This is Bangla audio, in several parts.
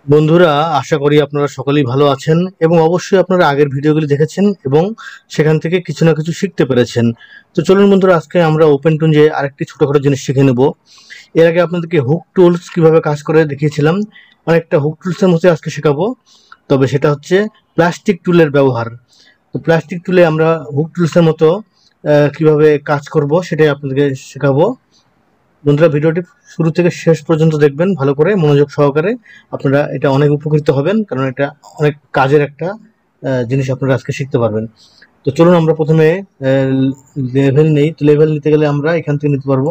বন্ধুরা, আশা করি আপনারা সকলেই ভালো আছেন এবং অবশ্যই আপনারা আগের ভিডিওগুলি দেখেছেন এবং সেখান থেকে কিছু না কিছু শিখতে পেরেছেন। তো চলুন বন্ধুরা, আজকে আমরা ওপেন টুনজে আরেকটি ছোটখাটো জিনিস শিখে নেব। এর আগে আপনাদেরকে হুক টুলস কিভাবে কাজ করে দেখিয়েছিলাম, অনেকটা হুক টুলসের মধ্যে আজকে শেখাবো। তবে সেটা হচ্ছে প্লাস্টিক টুলের ব্যবহার। তো প্লাস্টিক টুলে আমরা হুক টুলসের মতো কিভাবে কাজ করব সেটাই আপনাদেরকে শেখাবো। বন্ধুরা, ভিডিওটি শুরু থেকে শেষ পর্যন্ত দেখবেন ভালো করে মনোযোগ সহকারে। আপনারা এটা অনেক উপকৃত হবেন, কারণ এটা অনেক কাজের একটা জিনিস আপনারা আজকে শিখতে পারবেন। তো চলুন আমরা প্রথমে লেভেল নেই। তো লেভেল নিতে গেলে আমরা এখান থেকে নিতে পারবো।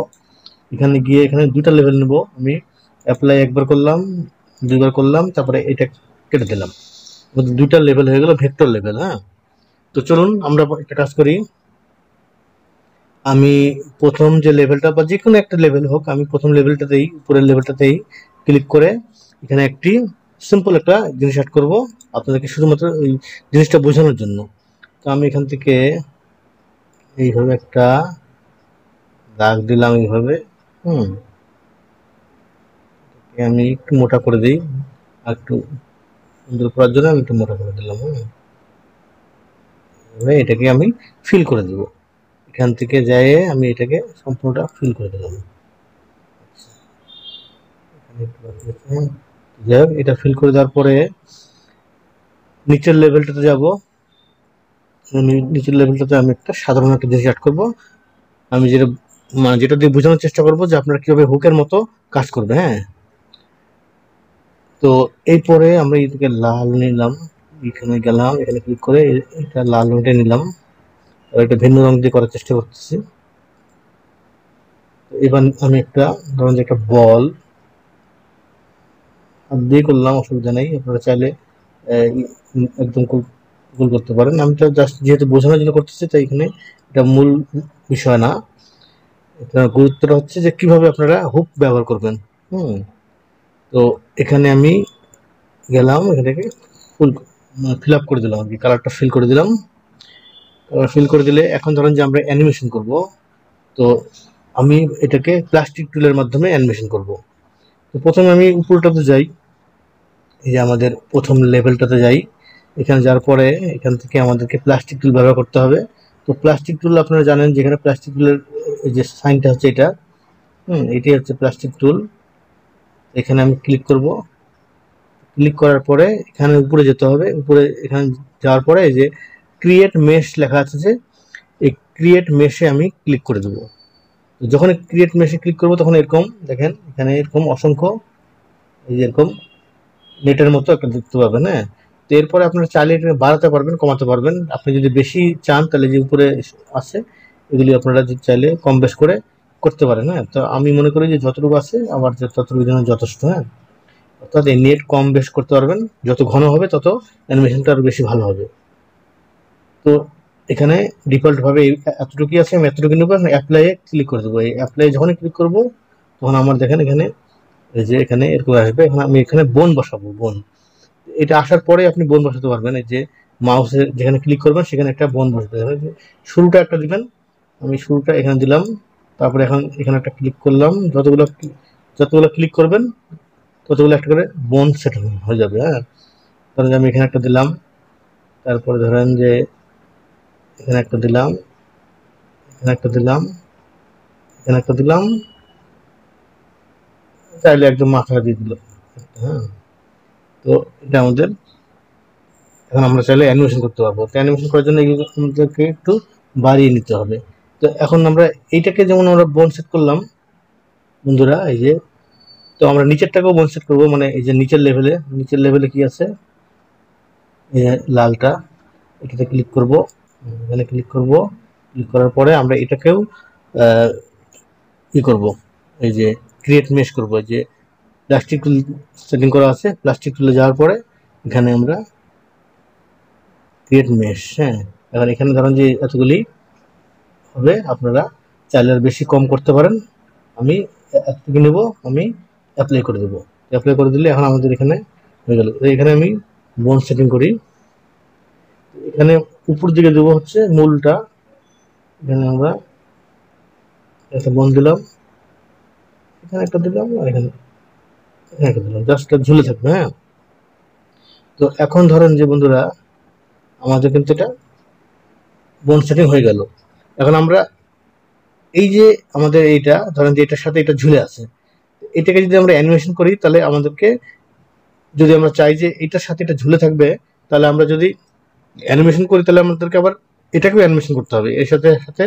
এখানে গিয়ে এখানে দুইটা লেভেল নেব আমি। অ্যাপ্লাই একবার করলাম, দুইবার করলাম, তারপরে এটা কেটে দিলাম। দুইটা লেভেল হয়ে গেল, ভেক্টর লেভেল। হ্যাঁ, তো চলুন আমরা একটা কাজ করি। আমি প্রথম যে লেভেলটা বা যে কোনো একটা লেভেল হোক, আমি প্রথম লেভেলটাতেই, উপরের লেভেলটাতেই ক্লিক করে এখানে একটি সিম্পল একটা জিনিস অ্যাড করব আপনাদেরকে, শুধুমাত্র ওই জিনিসটা বোঝানোর জন্য। তো আমি এখান থেকে এইভাবে একটা দাগ দিলাম এইভাবে। হুম, আমি একটু মোটা করে দিই, আর একটু সুন্দর করার জন্য আমি একটু মোটা করে দিলাম। এটাকে আমি ফিল করে দিব। এখান থেকে যাই আমি এটাকে সম্পূর্ণটা ফিল করে দিলাম। যাই হোক, এটা ফিল করে দেওয়ার পরে নিচের লেভেলটাতে যাব। নিচের লেভেলটাতে আমি একটা সাধারণ একটা জিনিস অ্যাড করবো। আমি যেটা যেটা দিয়ে বোঝানোর চেষ্টা করবো যে আপনারা কিভাবে হুকের মতো কাজ করবে। হ্যাঁ, তো এই পরে আমরা এদিকে লাল নিলাম, এখানে গেলাম, এখানে ক্লিক করে এটা লাল রংটা নিলাম। এটা ভিন্ন রং দিয়ে করার চেষ্টা করতেছি। এবার আমি একটা, ধরুন যে একটা বল হাত দিয়ে করলাম, অসুবিধা নেই। আপনারা চাইলে একদম গোল করতে পারেন। আমি তো জাস্ট যেহেতু বোঝানোর জন্য করতেছি, তাই এখানে এটা মূল বিষয় না। এটা গুরুত্বটা হচ্ছে যে কিভাবে আপনারা হুক ব্যবহার করবেন। হুম, তো এখানে আমি গেলাম, এখানে ফুল ফিল আপ করে দিলাম আর কি, কালারটা ফিল করে দিলাম। কালার ফিল করে দিলে এখন ধরেন যে আমরা অ্যানিমেশন করব। তো আমি এটাকে প্লাস্টিক টুলের মাধ্যমে অ্যানিমেশন করব। তো প্রথমে আমি উপরটাতে যাই, এই যে আমাদের প্রথম লেভেলটাতে যাই। এখানে যাওয়ার পরে এখান থেকে আমাদেরকে প্লাস্টিক টুল ব্যবহার করতে হবে। তো প্লাস্টিক টুল আপনারা জানেন, যেখানে প্লাস্টিক টুলের এই যে সাইনটা হচ্ছে এটা, এটাই হচ্ছে প্লাস্টিক টুল। এখানে আমি ক্লিক করব। ক্লিক করার পরে এখানে উপরে যেতে হবে। উপরে এখানে যাওয়ার পরে এই যে ক্রিয়েট মেশ লেখা আছে, যে এই ক্রিয়েট মেশে আমি ক্লিক করে দেবো। যখন ক্রিয়েট মেশে ক্লিক করবো তখন এরকম দেখেন, এখানে এরকম অসংখ্য এই যে এরকম নেটের মতো একটা দেখতে পাবেন। হ্যাঁ, তো এরপরে আপনারা চাইলে এটাকে বাড়াতে পারবেন, কমাতে পারবেন। আপনি যদি বেশি চান তাহলে যে উপরে আছে এগুলি আপনারা চাইলে কম বেশ করে করতে পারেন। হ্যাঁ, তো আমি মনে করি যে যতটুকু আছে আমার ততটুকু জন্য যথেষ্ট। হ্যাঁ, অর্থাৎ এই নেট কম বেশ করতে পারবেন। যত ঘন হবে তত অ্যানিমেশনটা আরো বেশি ভালো হবে। তো এখানে ডিফল্ট ভাবে এতটুকুই আছে, আমি এতটুকু নেবো। অ্যাপ্লাই ক্লিক করে দেবো। এই অ্যাপ্লাই যখনই ক্লিক করবো তখন আমার দেখেন এখানে এই যে এখানে এরকম আসবে। এখন আমি এখানে বোন বসাবো, বোন। এটা আসার পরে আপনি বোন বসাতে পারবেন। এই যে মাউসের যেখানে ক্লিক করবেন সেখানে একটা বোন বসবে। শুরুটা একটা দিবেন, আমি শুরুটা এখানে দিলাম। তারপরে এখন এখানে একটা ক্লিক করলাম। যতগুলো ক্লিক করবেন ততগুলো একটা করে বোন সেট হয়ে যাবে। হ্যাঁ, ধরেন আমি এখানে একটা দিলাম, তারপরে ধরেন যে এখানে একটা দিলাম, এখানে একটা দিলাম, এখানে একটা দিলাম, চাইলে একদম মাথা দিয়ে দিল। হ্যাঁ, তো এটা আমাদের, এখন আমরা চাইলে অ্যানিমেশন করতে পারবো। তো অ্যানিমেশন করার জন্য এগুলো আমাদেরকে একটু বাড়িয়ে নিতে হবে। তো এখন আমরা এইটাকে যেমন আমরা বোন সেট করলাম বন্ধুরা, এই যে, তো আমরা নিচেরটাকেও বোন সেট করবো। মানে এই যে নিচের লেভেলে কি আছে, এই যে লালটা, এটাতে ক্লিক করব। এখানে ক্লিক করব। ক্লিক করার পরে আমরা এটাকেও ই করব, এই যে ক্রিয়েট মেশ করব। এই যে প্লাস্টিক টুল সেটিং করা আছে, প্লাস্টিক টুলে যাওয়ার পরে এখানে আমরা ক্রিয়েট মেশ। হ্যাঁ, এবার এখানে ধরেন যে এতগুলি হবে, আপনারা চাইলে আর বেশি কম করতে পারেন। আমি এতটুকু নেব, আমি অ্যাপ্লাই করে দেবো। অ্যাপ্লাই করে দিলে এখন আমাদের এখানে হয়ে গেল। এখানে আমি বোন সেটিং করি। এখানে উপর দিকে দেবো হচ্ছে মূলটা। এখানে আমরা একটা বোন দিলাম, এখানে একটা দিলাম, আর এখানে একটা দিলাম, জাস্ট ঝুলে থাকবে। হ্যাঁ, তো এখন ধরেন যে বন্ধুরা আমাদের কিন্তু এটা বোন সেটিং হয়ে গেল। এখন আমরা এই যে আমাদের এইটা ধরেন যে এটার সাথে এটা ঝুলে আছে, এটাকে যদি আমরা অ্যানিমেশন করি তাহলে আমাদেরকে, যদি আমরা চাই যে এটার সাথে এটা ঝুলে থাকবে, তাহলে আমরা যদি অ্যানিমেশন করি তাহলে আমাদেরকে আবার এটাকেও অ্যানিমেশন করতে হবে, এর সাথে সাথে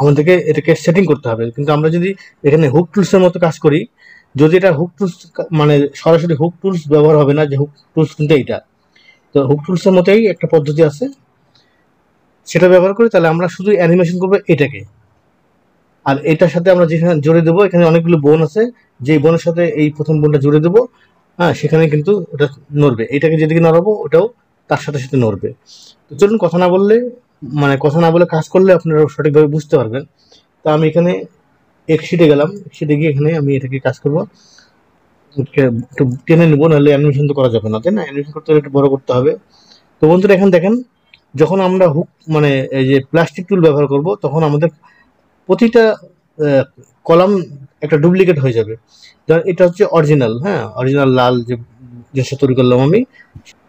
আমাদেরকে এটাকে সেটিং করতে হবে। কিন্তু আমরা যদি এখানে হুক টুলসের মতো কাজ করি, যদি এটা হুক টুলস মানে সরাসরি হুক টুলস ব্যবহার হবে না, যে হুক টুলস কিন্তু এইটা, তো হুক টুলসের মতোই একটা পদ্ধতি আছে, সেটা ব্যবহার করি তাহলে আমরা শুধু অ্যানিমেশন করবো এটাকে। আর এটার সাথে আমরা যেখানে জুড়ে দেবো, এখানে অনেকগুলো বোন আছে, যে বোনের সাথে এই প্রথম বোনটা জুড়ে দেবো, হ্যাঁ সেখানে কিন্তু ওটা নড়বে, এটাকে যেদিকে নড়াবো ওটাও তার সাথে সাথে নড়বে। তো চলুন কথা না বললে, মানে কথা না বলে কাজ করলে আপনারা সঠিকভাবে বুঝতে পারবেন। তো আমি এখানে এক্সিটে গেলাম, এক্সিটে গিয়ে এখানে আমি এটাকে কাজ করবো, একটু টেনে নেবো, নাহলে অ্যানিমেশন তো করা যাবে না, তাই না? অ্যানিমেশন করতে হলে একটু বড় করতে হবে। তো বন্ধুরা এখানে দেখেন, যখন আমরা হুক মানে এই যে প্লাস্টিক টুল ব্যবহার করব, তখন আমাদের প্রতিটা কলাম একটা ডুপ্লিকেট হয়ে যাবে। ধর এটা হচ্ছে অরিজিনাল, হ্যাঁ অরিজিনাল লাল যে জিনিসটা তৈরি করলাম আমি।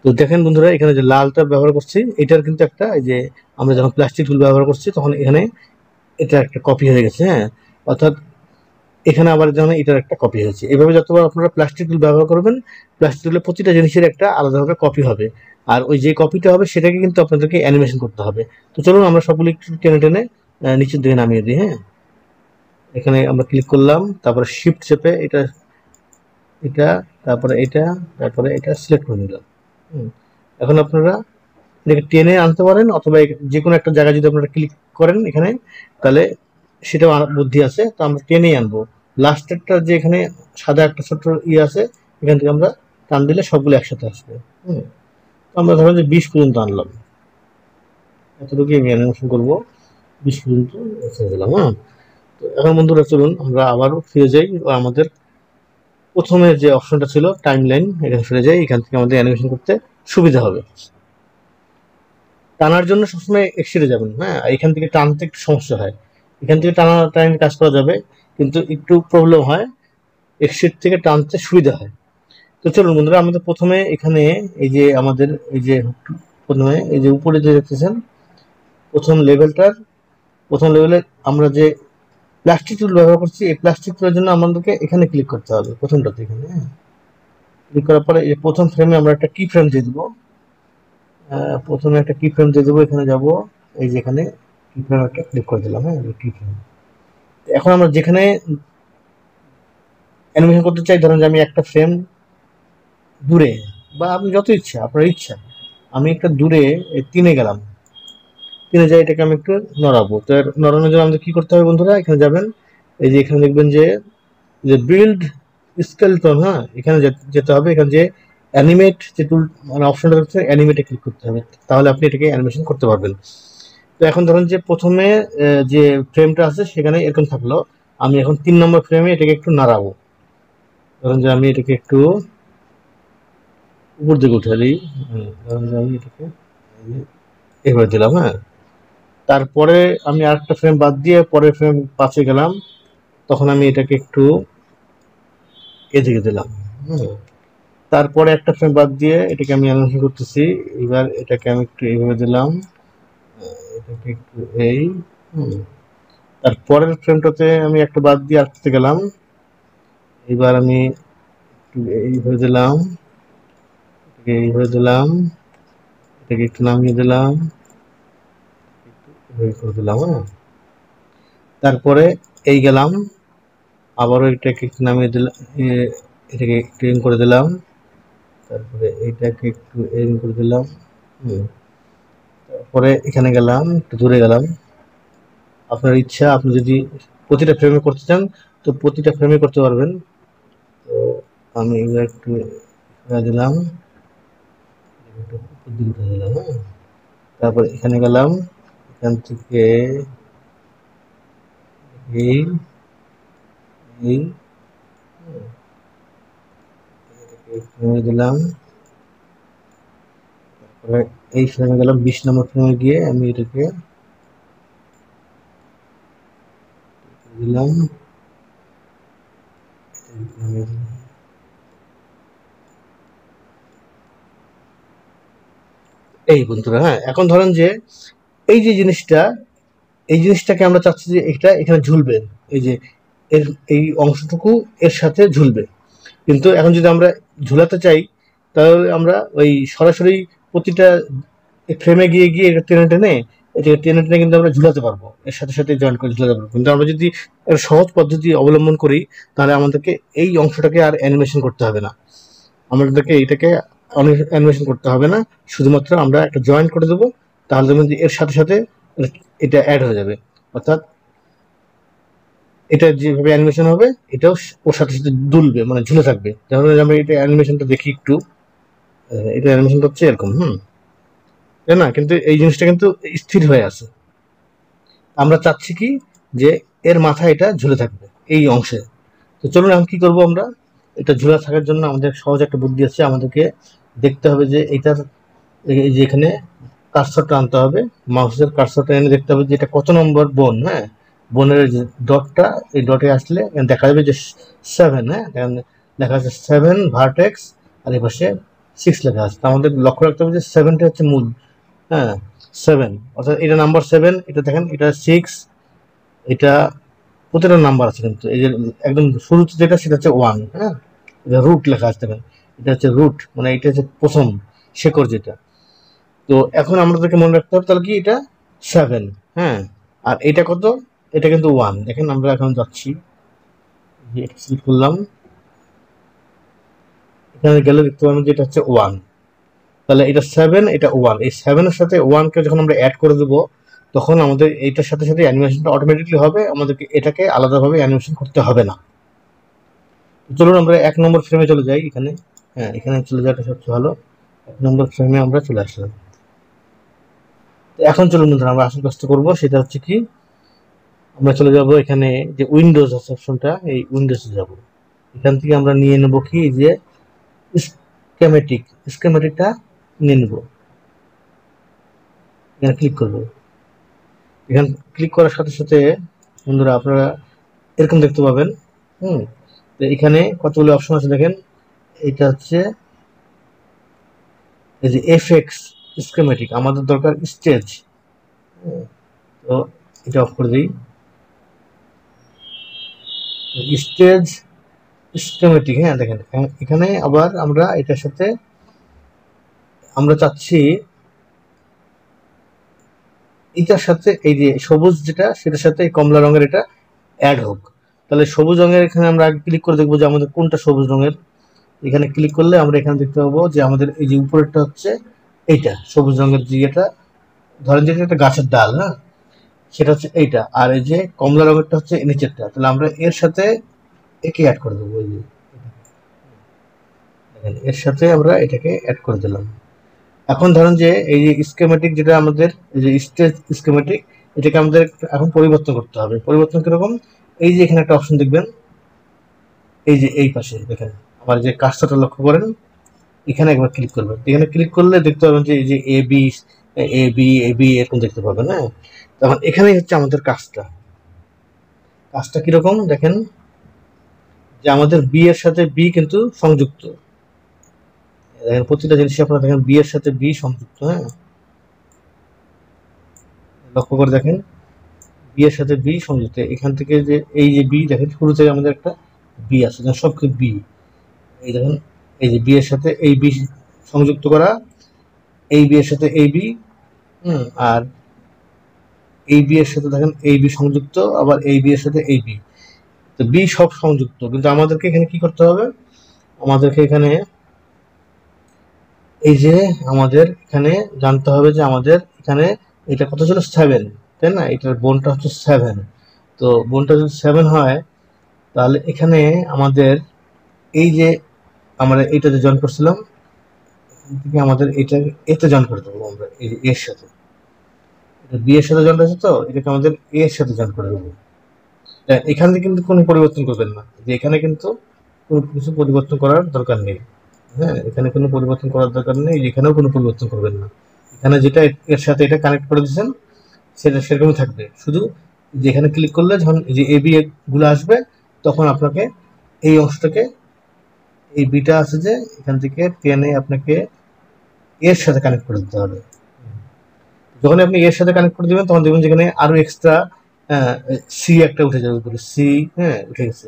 তো দেখেন বন্ধুরা এখানে যে লালটা ব্যবহার করছি, এটার কিন্তু একটা, এই যে আমরা যখন প্লাস্টিক টুল ব্যবহার করছি তখন এখানে এটা একটা কপি হয়ে গেছে, হ্যাঁ অর্থাৎ এখানে আবার যেমন এটার একটা কপি হয়েছে। এভাবে যতবার আপনারা প্লাস্টিক টুল ব্যবহার করবেন, প্লাস্টিক টুলের প্রতিটা জিনিসের একটা আলাদাভাবে কপি হবে, আর ওই যে কপিটা হবে সেটাকে কিন্তু আপনাদেরকে অ্যানিমেশন করতে হবে। তো চলুন আমরা সবগুলো একটু টেনে টেনে নিচের দিকে নামিয়ে দিই। হ্যাঁ, এখানে আমরা ক্লিক করলাম, তারপরে শিফট চেপে এটা এটা তারপরে এটা তারপরে এটা সিলেক্ট করে নিলাম। এখন আপনারা এটাকে টেনে আনতে পারেন, অথবা যে কোনো একটা জায়গায় যদি আপনারা ক্লিক করেন এখানে, তাহলে সেটাও বুদ্ধি আছে। তো আমরা টেনেই আনবো লাস্টেরটা, যে এখানে সাদা একটা ছোট্ট ইয়ে আছে, এখান থেকে আমরা টান দিলে সবগুলো একসাথে আসবে। হুম, তো আমরা ধরেন যে 20 পর্যন্ত আনলাম, এতটুকু আমি অ্যানিমেশন করবো, 20 পর্যন্ত ছেড়ে দিলাম। হ্যাঁ, তো এখন বন্ধুরা চলুন আমরা আবারও ফিরে যাই, আমাদের প্রথমে যে অপশনটা ছিল টাইম লাইন, এখানে ফিরে যাই, এখান থেকে আমাদের অ্যানিমেশন করতে সুবিধা হবে। টানার জন্য সবসময় এক্সিটে যাবেন, হ্যাঁ এখান থেকে টানতে একটু সমস্যা হয়, এখান থেকে টানা টাইম কাজ করা যাবে, কিন্তু একটু প্রবলেম হয়, এক্সিট থেকে টানতে সুবিধা হয়। তো চলুন বন্ধুরা, আমাদের প্রথমে এখানে এই যে আমাদের এই যে প্রথমে এই যে উপরে যে দেখতেছেন প্রথম লেভেলটার, প্রথম লেভেলে আমরা যে প্লাস্টিক টুল ব্যবহার করছি, এই প্লাস্টিক টুলের জন্য আমাদেরকে এখানে ক্লিক করতে হবে, প্রথমটাতে এখানে। হ্যাঁ, ক্লিক করার পরে এই প্রথম ফ্রেমে আমরা একটা কি ফ্রেম দিয়ে দেবো, প্রথমে একটা কি ফ্রেম দিয়ে দেবো, এখানে যাব, এই যে এখানে কি ফ্রেম একটা ক্লিক করে দিলাম। হ্যাঁ, কি ফ্রেম, এখন আমরা যেখানে অ্যানিমেশন করতে চাই, ধরুন যে আমি একটা ফ্রেম দূরে, বা আপনি যত ইচ্ছা আপনার ইচ্ছা, আমি একটা দূরে 3-এ গেলাম, 3-এ যাই, এটাকে আমি একটু নড়াবো। তো নড়ানোর জন্য আমাদের কি করতে হবে বন্ধুরা, এখানে যাবেন, এই যে এখানে দেখবেন যে যে বিল্ড স্কেলটন, হ্যাঁ এখানে যেতে হবে, এখানে যে অ্যানিমেট যে টুল মানে অপশনটা দেখছেন, অ্যানিমেটে ক্লিক করতে হবে, তাহলে আপনি এটাকে অ্যানিমেশন করতে পারবেন। তো এখন ধরুন যে প্রথমে যে ফ্রেমটা আছে সেখানে এরকম থাকলো, আমি এখন 3 নম্বর ফ্রেমে এটাকে একটু নাড়াবো, ধরুন যে আমি এটাকে একটু উপর দিকে উঠে দিই। ধরুন যে আমি এটাকে এভাবে দিলাম। হ্যাঁ, তারপরে আমি আরেকটা ফ্রেম বাদ দিয়ে পরের ফ্রেম 5-এ গেলাম, তখন আমি এটাকে একটু এদিকে দিলাম। হুম, তারপরে একটা ফ্রেম বাদ দিয়ে এটাকে আমি অ্যানিমেশন করতেছি, এবার এটাকে আমি একটু এইভাবে দিলাম, এটাকে একটু এই। হুম, তারপরের ফ্রেমটাতে আমি একটা বাদ দিয়ে আটতে গেলাম, এবার আমি একটু এইভাবে দিলাম, এটাকে এইভাবে দিলাম, এটাকে একটু নামিয়ে দিলাম, এইভাবে করে দিলাম। হ্যাঁ, তারপরে এই গেলাম, আবারও এটাকে একটু নামিয়ে দিলাম, এটাকে একটু এম করে দিলাম, তারপরে এইটাকে একটু এম করে দিলাম। হুম, তারপরে এখানে গেলাম, একটু দূরে গেলাম, আপনার ইচ্ছা, আপনি যদি প্রতিটা ফ্রেমে করতে চান তো প্রতিটা ফ্রেমে করতে পারবেন। তো আমি এবার একটু দিলাম, একটু উপর দিকে উঠে দিলাম। হ্যাঁ, তারপর এখানে গেলাম, এখান থেকে এই এই ফ্রেমে দিলাম, তারপরে এই ফ্রেমে গেলাম, 20 নম্বর ফ্রেমে গিয়ে আমি এটাকে দিলাম, এই বন্ধুরা, হ্যাঁ, এখন ধরেন যে এই যে জিনিসটা, এই জিনিসটাকে আমরা চাচ্ছি যে এটা এখানে ঝুলবে, এই যে এর এই অংশটুকু এর সাথে ঝুলবে। কিন্তু এখন যদি আমরা ঝুলাতে চাই, তাহলে আমরা ওই সরাসরি প্রতিটা ফ্রেমে গিয়ে গিয়ে এটা টেনে টেনে, এটাকে টেনে টেনে কিন্তু আমরা ঝুলাতে পারবো, এর সাথে সাথে জয়েন করে ঝুলাতে পারবো। কিন্তু আমরা যদি একটা সহজ পদ্ধতি অবলম্বন করি, তাহলে আমাদেরকে এই অংশটাকে আর অ্যানিমেশন করতে হবে না, আমাদেরকে এইটাকে অ্যানিমেশন করতে হবে না, শুধুমাত্র আমরা একটা জয়েন করে দেবো, তাহলে দেখবেন যে এর সাথে সাথে এটা অ্যাড হয়ে যাবে। অর্থাৎ এটা যেভাবে অ্যানিমেশন হবে, এটাও ওর সাথে সাথে দুলবে, মানে ঝুলে থাকবে। যেমন আমরা এটা অ্যানিমেশনটা দেখি একটু, এটা অ্যানিমেশনটা হচ্ছে এরকম, তাই না? কিন্তু এই জিনিসটা কিন্তু স্থির হয়ে আছে। আমরা চাচ্ছি কি, যে এর মাথায় এটা ঝুলে থাকবে এই অংশে। তো চলুন এখন কি করব আমরা, এটা ঝুলে থাকার জন্য আমাদের সহজ একটা বুদ্ধি আছে। আমাদেরকে দেখতে হবে যে এটার এই যে এখানে কার্সরটা আনতে হবে, মাউসের কার্সরটা এনে দেখতে হবে যে এটা কত নম্বর বোন। হ্যাঁ, বোনের যে ডটটা, এই ডটে আসলে দেখা যাবে যে 7, হ্যাঁ, লেখা আছে 7 ভার্টেক্স, আর এই পাশে 6 লেখা আছে। তো আমাদের লক্ষ্য রাখতে হবে যে 7টা হচ্ছে মূল, হ্যাঁ, 7, অর্থাৎ এটা নাম্বার 7, এটা দেখেন, এটা 6, এটা প্রতিটা নাম্বার আছে কিন্তু এই যে একদম শুরুতে যেটা সেটা হচ্ছে 1, হ্যাঁ, এটা রুট লেখা আছে দেখেন, এটা হচ্ছে রুট, মানে এটা হচ্ছে প্রথম শেকড় যেটা। তো এখন আমাদেরকে মনে রাখতে হবে তাহলে কি, এটা 7, হ্যাঁ, আর এটা কত, এটা কিন্তু 1। দেখেন আমরা এখন যাচ্ছি, এটা সিলেক্ট করলাম, এখানে গেলে দেখতে পাবেন যে এটা হচ্ছে 1। তাহলে এটা 7, এটা 1, এই 7 এর সাথে 1 কে যখন আমরা অ্যাড করে দেবো, তখন আমাদের এইটার সাথে সাথে অ্যানিমেশনটা অটোমেটিকলি হবে, আমাদেরকে এটাকে আলাদাভাবে অ্যানিমেশন করতে হবে না। চলুন আমরা 1 নম্বর ফ্রেমে চলে যাই এখানে, হ্যাঁ, এখানে চলে যাওয়াটা সবচেয়ে ভালো। 1 নম্বর ফ্রেমে আমরা চলে আসলাম। এখন চলুন বন্ধুরা, আমরা আসল কাজটা করবো, সেটা হচ্ছে কি, আমরা চলে যাব এখানে যে উইন্ডোজ আছে অপশনটা, এই উইন্ডোজে যাব। এখান থেকে আমরা নিয়ে নেব কি, যে স্কেমেটিকটা নিয়ে নেব, এখানে ক্লিক করব। এখানে ক্লিক করার সাথে সাথে বন্ধুরা আপনারা এরকম দেখতে পাবেন। হুম, তো এখানে কতগুলো অপশন আছে দেখেন, এটা হচ্ছে এই যে এফএক্স স্কেমেটিক, আমাদের দরকার স্টেজ। তো এটা অফ করে দিই, স্টেজ স্কেমেটিক, হ্যাঁ, দেখেন এখানে আবার আমরা এটার সাথে আমরা চাচ্ছি এটার সাথে এই যে সবুজ যেটা, সেটার সাথে এই কমলা রঙের এটা অ্যাড হোক। তাহলে সবুজ রঙের এখানে আমরা আগে ক্লিক করে দেখবো যে আমাদের কোনটা সবুজ রঙের। এখানে ক্লিক করলে আমরা এখানে দেখতে পাবো যে আমাদের এই যে উপরেরটা হচ্ছে এইটা সবুজ রঙের, যে এটা ধরেন যে একটা গাছের ডাল, হ্যাঁ, সেটা হচ্ছে এইটা। আর এই যে কমলা রঙেরটা হচ্ছে নিচেরটা। তাহলে আমরা এর সাথে একে অ্যাড করে দেবো, এই যে দেখেন, এর সাথে আমরা এটাকে অ্যাড করে দিলাম। এখন ধরেন যে এই যে স্কেমেটিক যেটা আমাদের, এই যে স্টেজ স্কেমেটিক, এটাকে আমাদের এখন পরিবর্তন করতে হবে। পরিবর্তন কিরকম, এই যে এখানে একটা অপশন দেখবেন, এই যে এই পাশে দেখেন, আমার যে কাজটা লক্ষ্য করেন, এখানে একবার ক্লিক করবেন। এখানে ক্লিক করলে দেখতে পাবেন যে এই যে A B A B A B এরকম দেখতে পাবেন, হ্যাঁ। তখন এখানেই হচ্ছে আমাদের কাজটা। কাজটা কিরকম দেখেন, যে আমাদের বি এর সাথে বি কিন্তু সংযুক্ত। দেখেন প্রতিটা জিনিসই আপনারা দেখেন বি এর সাথে বি সংযুক্ত, হ্যাঁ, লক্ষ্য করে দেখেন, বি এর সাথে বি সংযুক্ত। এখান থেকে যে এই যে বি দেখেন, শুরু থেকে আমাদের একটা বি আছে, সব বি, এই দেখেন, এই যে বি এর সাথে এই বি সংযুক্ত করা, এই বি এর সাথে এই বি, আর এই বি এর সাথে দেখেন এই বি সংযুক্ত, আবার এই বি এর সাথে এই বি। তো বি সব সংযুক্ত, কিন্তু আমাদেরকে এখানে কি করতে হবে, আমাদেরকে এখানে এই যে আমাদের এখানে জানতে হবে যে আমাদের এখানে এটা কত ছিল, 7, তাই না? এটার বোনটা হচ্ছে 7। তো বোনটা যদি 7 হয়, তাহলে এখানে আমাদের এই যে আমরা এইটাতে জয়েন করছিলাম, এখান থেকে আমাদের এটা এতে জয়েন করে দেবো আমরা, এই যে এর সাথে, এটা বি এর সাথে জয়েন হয়েছে, তো এটাকে আমাদের এ এর সাথে জয়েন করে দেবো। এখান থেকে কিন্তু কোনো পরিবর্তন করবেন না, যে এখানে কিন্তু কোনো কিছু পরিবর্তন করার দরকার নেই। হ্যাঁ, এখানে কোনো পরিবর্তন করার দরকার নেই, এখানেও কোনো পরিবর্তন করবেন না। এখানে যেটা এর সাথে এটা কানেক্ট করে দিয়েছেন, সেটা সেরকমই থাকবে। শুধু যেখানে ক্লিক করলে যখন যে এ বি গুলো আসবে, তখন আপনাকে এই অংশটাকে, এই বিটা আছে যে এখান থেকে টেনে আপনাকে এর সাথে কানেক্ট করে দিতে হবে। যখন আপনি এর সাথে কানেক্ট করে দিবেন তখন দেখবেন যেখানে আরো এক্সট্রা সি একটা উঠে যাবে উপরে সি, হ্যাঁ উঠে গেছে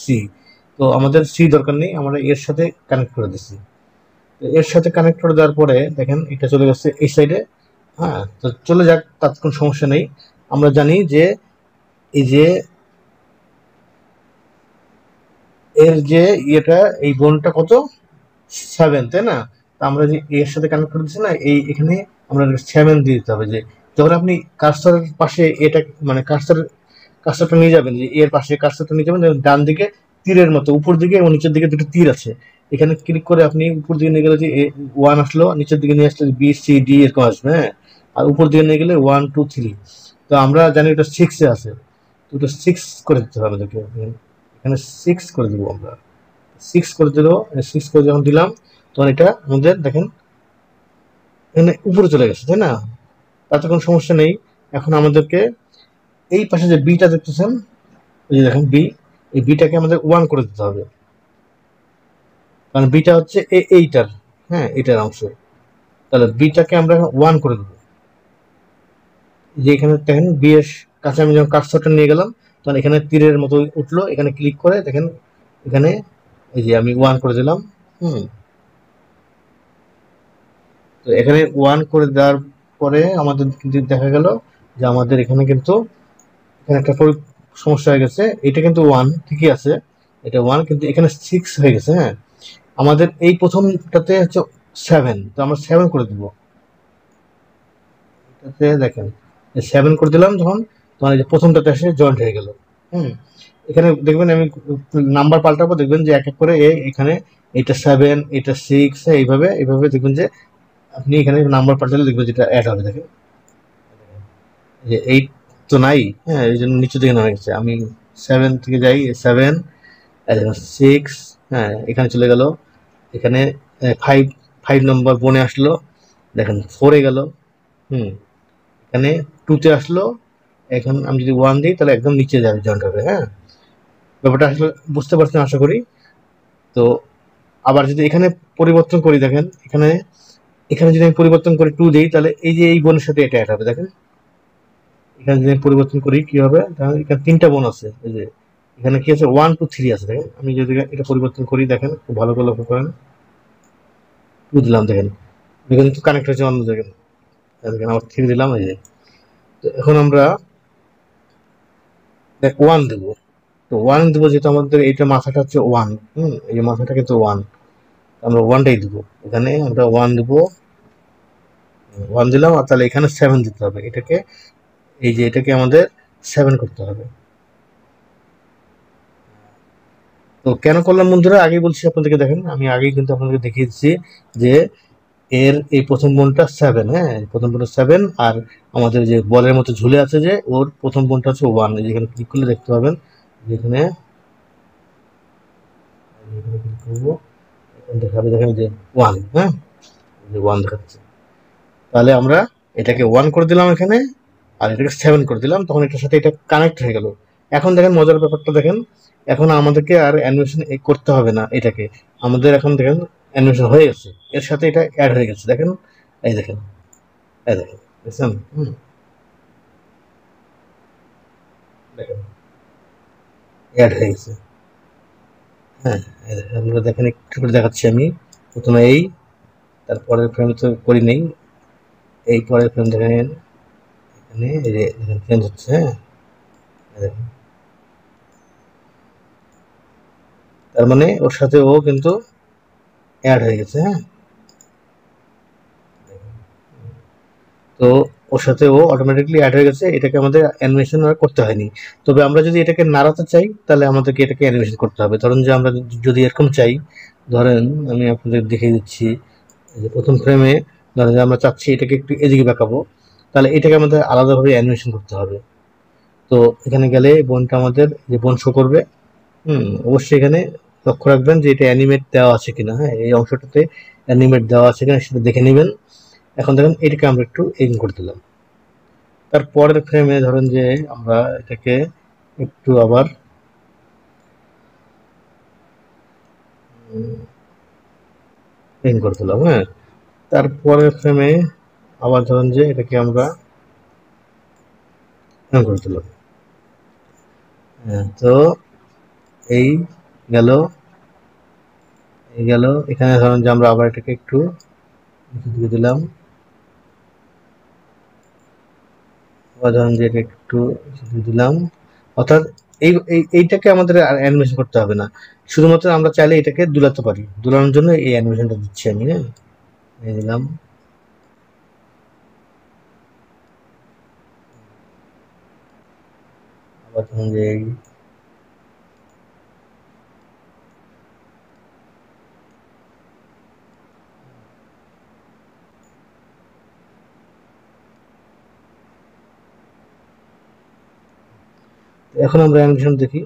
সি। তো আমাদের সি দরকার নেই, আমরা এর সাথে কানেক্ট করে দিচ্ছি। এর সাথে কানেক্ট করে দেওয়ার পরে দেখেন এটা চলে গেছে এই সাইডে। হ্যাঁ, তো চলে যাক, তার কোনো সমস্যা নেই। আমরা জানি যে এই যে এর যে ইয়েটা, এই বোনটা কত 7, তাই না? তো আমরা যে এর সাথে কানেক্ট করে দিচ্ছি না, এই এখানে আমরা 7 দিয়ে দিতে হবে। যে যখন আপনি কার্সরের পাশে এটা মানে কার্সরটা নিয়ে যাবেন, যে এর পাশে কার্সরটা নিয়ে যাবেন, ডান দিকে তীরের মতো উপর দিকে এবং নিচের দিকে দুটো তীর আছে, এখানে ক্লিক করে আপনি উপর দিকে নিয়ে গেলে যে 1 আসলো, নিচের দিকে নিয়ে আসলে বি সি ডি এরকম আসবে, হ্যাঁ। আর উপর দিকে নিয়ে গেলে 1 2 3। তো আমরা জানি এটা 6 এ আছে, তো এটা 6 করে দিতে হবে আমাদেরকে। এখানে 6 করে দেবো আমরা। 6 করে দিল, 6 করে যখন দিলাম তখন এটা আমাদের দেখেন এখানে উপরে চলে গেছে, তাই না? তাতে কোনো সমস্যা নেই। এখন আমাদেরকে এই পাশে যে বিটা দেখতেছেন, এই যে দেখেন বি, এই বিটাকে আমাদের 1 করে দিতে হবে, কারণ বিটা হচ্ছে এইটার, হ্যাঁ এটার অংশ। তাহলে বিটাকে আমরা 1 করে দেবো। যে এখানে দেখেন বি এর কাছে আমি যখন কার্সরটা নিয়ে গেলাম তখন এখানে তীরের মতো উঠলো, এখানে ক্লিক করে দেখেন এখানে এই যে আমি 1 করে দিলাম। হুম, তো এখানে 1 করে দেওয়ার পরে আমাদের কিন্তু দেখা গেল যে আমাদের এখানে কিন্তু এখানে একটা সমস্যা হয়ে গেছে। এটা কিন্তু 1 ঠিকই আছে, এটা 1, কিন্তু এখানে 6 হয়ে গেছে, হ্যাঁ। আমাদের এই প্রথমটাতে হচ্ছে 7, তো আমরা 7 করে দিব। এটাতে দেখেন 7 করে দিলাম যখন, তখন এই যে প্রথমটাতে এসে জয়েন্ট হয়ে গেল। হুম, এখানে দেখবেন আমি নাম্বার পাল্টাবো, দেখবেন যে এক এক করে এখানে এটা 7, এটা 6, এইভাবে এইভাবে দেখবেন যে আপনি এখানে নাম্বার পাল্টালে দেখবেন যেটা অ্যাড হবে। দেখেন যে 8 তো নাই, হ্যাঁ এই জন্য নিচে দিকে নেমে গেছে। আমি 7 থেকে যাই, 7, 6, হ্যাঁ এখানে চলে গেল। এখানে 5 নম্বর বনে আসলো, দেখেন 4 গেল। হুম, এখানে 2 তে আসলো। এখন আমি যদি 1 দিই তাহলে একদম নিচে যাবে, জয়েন্ট হবে, হ্যাঁ। ব্যাপারটা আসলে বুঝতে পারছেন আশা করি। তো আবার যদি এখানে পরিবর্তন করি, দেখেন এখানে এখানে যদি আমি পরিবর্তন করে 2 দিই তাহলে এই যে এই বোনের সাথে এটা অ্যাড হবে। দেখেন এখানে যদি আমি পরিবর্তন করি কি হবে, তাহলে এখানে 3টা বোন আছে, এই যে এখানে কি আছে 1 2 3 আছে। দেখেন আমি যদি এটা পরিবর্তন করি, দেখেন খুব ভালো করে লক্ষ্য করেন, 2 দিলাম, দেখেন দেখেন কানেক্ট হয়েছে অন্য জায়গায়। দেখেন আবার 3 দিলাম, এই যে। তো এখন আমরা 1 দেবো। তো 1 দেবো যেহেতু আমাদের এইটা মাথাটা হচ্ছে 1, এই যে মাথাটা কিন্তু 1, আমরা 1টাই দেবো। এখানে আমরা 1 দেবো, 1 দিলাম। আর তাহলে এখানে 7 দিতে হবে, এটাকে এই যে এটাকে আমাদের 7 করতে হবে। তো কেন করলাম বন্ধুরা, আগেই বলছি আপনাদেরকে, দেখেন আমি আগেই কিন্তু আপনাদেরকে দেখিয়ে দিচ্ছি যে এর এই প্রথম বোনটা 7, হ্যাঁ প্রথম বোনটা 7। আর আমাদের যে বলের মতো ঝুলে আছে যে ওর প্রথম বোনটা হচ্ছে 1, যেখানে ক্লিক করলে দেখতে পাবেন যেখানে ক্লিক করবো দেখাবে, দেখেন যে 1, হ্যাঁ যে 1 দেখাচ্ছে। তাহলে আমরা এটাকে 1 করে দিলাম এখানে, আর এটাকে 7 করে দিলাম, তখন এটার সাথে এটা কানেক্ট হয়ে গেল। এখন দেখেন মজার ব্যাপারটা, দেখেন এখন আমাদেরকে আর অ্যানিমেশন করতে হবে না এটাকে, আমাদের এখন দেখেন অ্যানিমেশন হয়ে গেছে, এর সাথে এটা অ্যাড হয়ে গেছে। দেখেন এই দেখেন, এই দেখেন, বুঝছেন? দেখেন অ্যাড হয়ে গেছে, হ্যাঁ। এই দেখেন, আমরা দেখেন একটু করে দেখাচ্ছি আমি। প্রথমে এই, তারপরের ফ্রেম তো করি নেই, এই পরের ফ্রেম দেখেন এখানে এই যে দেখেন চেঞ্জ হচ্ছে, হ্যাঁ এই দেখেন। তার মানে ওর সাথে ও কিন্তু অ্যাড হয়ে গেছে, হ্যাঁ। তো ওর সাথে ও অটোমেটিকলি অ্যাড হয়ে গেছে, এটাকে আমাদের অ্যানিমেশন আর করতে হয়নি। তবে আমরা যদি এটাকে নাড়াতে চাই তাহলে আমাদেরকে এটাকে অ্যানিমেশন করতে হবে। ধরুন যে আমরা যদি এরকম চাই, ধরেন আমি আপনাদের দেখিয়ে দিচ্ছি, যে প্রথম ফ্রেমে ধরেন যে আমরা চাচ্ছি এটাকে একটু এদিকে বাঁকাবো, তাহলে এটাকে আমাদের আলাদাভাবে অ্যানিমেশন করতে হবে। তো এখানে গেলে বোনটা আমাদের যে বোন শো করবে। অবশ্যই এখানে লক্ষ্য রাখবেন যে এটা অ্যানিমেট দেওয়া আছে কিনা, হ্যাঁ এই অংশটাতে অ্যানিমেট দেওয়া আছে কিনা সেটা দেখে নেবেন। এখন দেখেন এটাকে আমরা একটু এগিয়ে করে দিলাম। তারপরের ফ্রেমে ধরেন যে আমরা এটাকে একটু আবার এগিয়ে করে দিলাম, হ্যাঁ। তারপরের ফ্রেমে আবার ধরেন যে এটাকে আমরা করে দিলাম। তো এই গেল এখানে ধরেন যে আমরা আবার এটাকে একটু দিয়ে দিলাম, আবার ধরেন যে এটা একটু দিয়ে দিলাম। অর্থাৎ এইটাকে আমাদের আর অ্যানিমেশন করতে হবে না, শুধুমাত্র আমরা চাইলে এটাকে দুলাতে পারি। দুলানোর জন্য এই অ্যানিমেশনটা দিচ্ছি আমি। হ্যাঁ, দিলাম। আবার ধরুন যে এখন আমরা অ্যানিমেশন দেখি।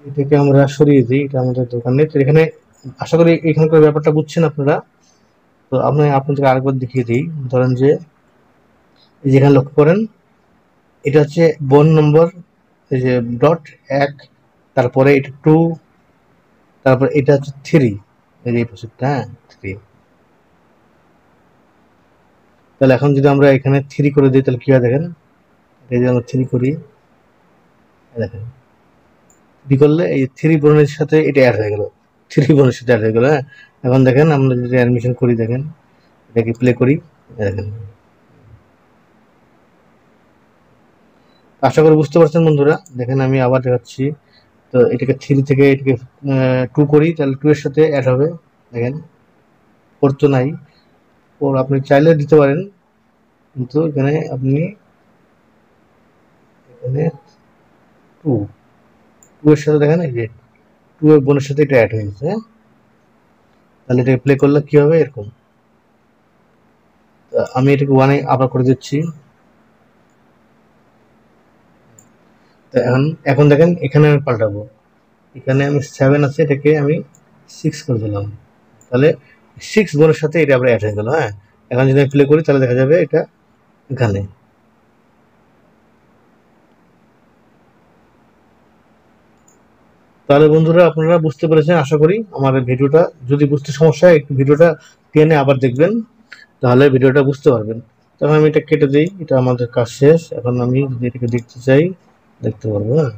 এটাকে আমরা সরিয়ে দিই, এটা আমাদের দোকান নেই। তো এখানে আশা করি এখানকার ব্যাপারটা বুঝছেন আপনারা। তো আপনাদেরকে আরেকবার দেখিয়ে দিই। ধরেন যে যেখানে লক্ষ্য করেন এটা হচ্ছে বন নম্বর, এই যে ডট 1, তারপরে এটা 2, তারপর এটা হচ্ছে 3, এই যে প্রসেসটা। হ্যাঁ, 3। তাহলে এখন যদি আমরা এখানে 3 করে দিই তাহলে কি হয় দেখেন। এই যে আমরা 3 করি, দেখেন 3 করলে এই 3 বোনের সাথে এটা অ্যাড হয়ে গেল, 3 বোনের সাথে অ্যাড হয়ে গেল। হ্যাঁ, এখন দেখেন আমরা যদি অ্যানিমেশন করি, দেখেন এটাকে প্লে করি, দেখেন। আশা করি বুঝতে পারছেন বন্ধুরা। দেখেন আমি আবার দেখাচ্ছি। তো এটাকে 3 থেকে এটাকে 2 করি, তাহলে 2 এর সাথে অ্যাড হবে। দেখেন 4 তো নাই, 4 আপনি চাইলে দিতে পারেন, কিন্তু এখানে আপনি এখানে 2 এর সাথে দেখেন এই যে 2 এর বোনের সাথে এটা অ্যাড হয়ে গেছে। হ্যাঁ, তাহলে এটাকে প্লে করলে কি হবে এরকম। আমি এটাকে 1 এ আবার করে দিচ্ছি। তো এখন দেখেন এখানে আমি পাল্টাবো, এখানে আমি 7 আছে, এটাকে আমি 6 করে দিলাম। তাহলে 6 বোনের সাথে এটা আবার অ্যাড হয়ে গেল। হ্যাঁ, এখন যদি আমি প্লে করি তাহলে দেখা যাবে এটা এখানে। তাহলে বন্ধুরা আপনারা বুঝতে পেরেছেন আশা করি আমার ভিডিওটা। যদি বুঝতে সমস্যা হয় একটু ভিডিওটা টেনে আবার দেখবেন, তাহলে ভিডিওটা বুঝতে পারবেন। তখন আমি এটা কেটে দিই, এটা আমাদের কাজ শেষ। এখন আমি যদি এটাকে দেখতে চাই দেখতে পারবো। হ্যাঁ,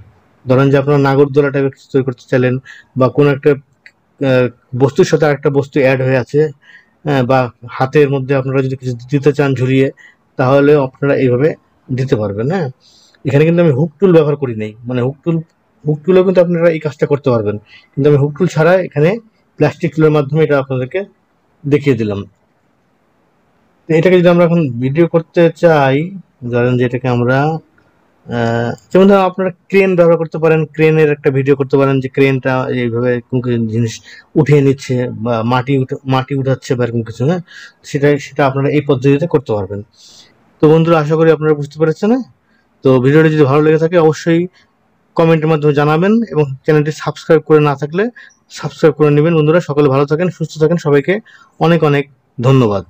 ধরেন যে আপনারা নাগরদোলা টাইপের কিছু তৈরি করতে চাইলেন, বা কোনো একটা বস্তুর সাথে আরেকটা বস্তু অ্যাড হয়ে আছে, হ্যাঁ, বা হাতের মধ্যে আপনারা যদি কিছু দিতে চান ঝুলিয়ে, তাহলে আপনারা এইভাবে দিতে পারবেন। হ্যাঁ, এখানে কিন্তু আমি হুক টুল ব্যবহার করি নাই, মানে হুক টুলও কিন্তু আপনারা এই কাজটা করতে পারবেন, কিন্তু আমি হুক টুল ছাড়া এখানে প্লাস্টিক টুলের মাধ্যমে এটা আপনাদেরকে দেখিয়ে দিলাম। তো এটাকে যদি আমরা এখন ভিডিও করতে চাই, ধরেন যে এটাকে আমরা যেমন ধরুন আপনারা ক্রেন ব্যবহার করতে পারেন, ক্রেনের একটা ভিডিও করতে পারেন যে ক্রেনটা এইভাবে কোনো কিছু জিনিস উঠিয়ে নিচ্ছে বা মাটি উঠাচ্ছে বা এরকম কিছু। হ্যাঁ, সেটা আপনারা এই পদ্ধতিতে করতে পারবেন। তো বন্ধুরা আশা করি আপনারা বুঝতে পেরেছেন। তো ভিডিওটি যদি ভালো লেগে থাকে অবশ্যই কমেন্টের মাধ্যমে জানাবেন, এবং চ্যানেলটি সাবস্ক্রাইব করে না থাকলে সাবস্ক্রাইব করে নেবেন। বন্ধুরা সকলে ভালো থাকেন, সুস্থ থাকেন, সবাইকে অনেক অনেক ধন্যবাদ।